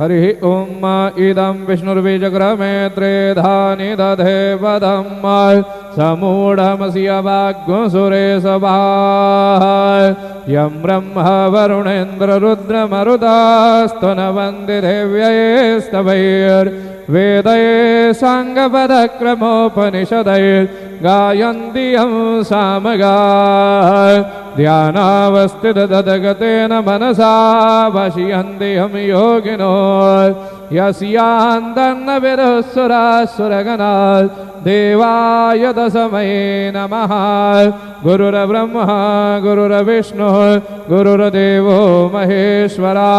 हरि ओम इदं विष्णुर्विजग्रमे त्रेधानि दधे वदं समूढमसि अवाग्सुरेशवाः यं ब्रह्म वरुणेन्द्ररुद्रमरुतास्तुनवन्ति देव्यैस्तवैर्वेदैः साङ्गपदक्रमोपनिषदैर्गायन्ति यं सामगाः ध्यानावस्थिततद्गतेन मनसा वशयन्ति यं योगिनो यस्यान्तन्न विदुःसुरासुरगणा देवाय तस्मै नमः। गुरुर्ब्रह्मा गुरुर्विष्णुः गुरुर्देवो महेश्वरा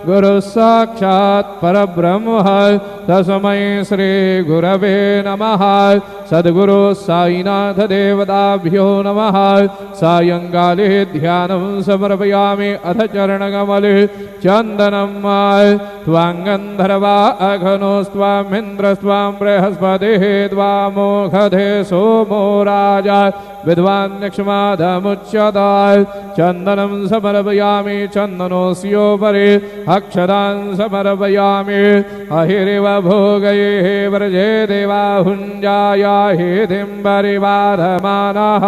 गुरुः साक्षात् परब्रह्म तस्मै श्री गुरवे नमः। सद्गुरु साईनाथ देवताभ्यो नमः। सायंकाले ध्यानं समर्पयामि अथ चरणकमले चन्दनं त्वाङ्गन्धर्वा अघनोस्त्वामिन्द्रस्त्वां बृहस्पतिः त्वामोघधे सोमो राजा विद्वान्यक्ष्मादमुच्यता। चन्दनं समर्पयामि चन्दनोऽस्योपरि अक्षतान् समर्पयामि अहिरिव भोगैः व्रजे देवाहुञ्जाया हितिं परिवाधमानः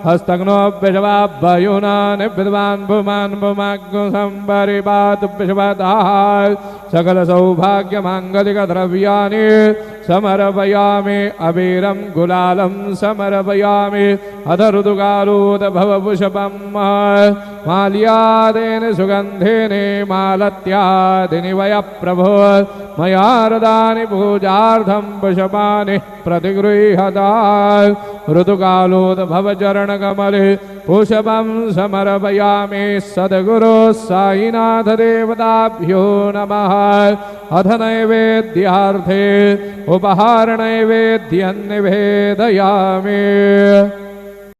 हस्तग्नोऽभ्यजवाभ्ययुनानि विद्वान् पुमान् पुमाग्सम्परिपातु विश्वतः सकल सौभाग्यमाङ्गलिकद्रव्याणि समर्पयामि अबीरं गुलालं समर्पयामि अध ऋतुकालोदभवपुष्पं माल्यादेन सुगन्धेन मालत्यादिनि वय प्रभो मया हृदानि पूजार्थं पुष्पाणि प्रतिगृह्यता। ऋतुकालोद्भवचरणकमले पुष्पं समर्पयामि सद्गुरो साईनाथ देवताभ्यो नमः। अथ नैवेद्यार्थे उपहार नैवेद्यं निवेदयामि।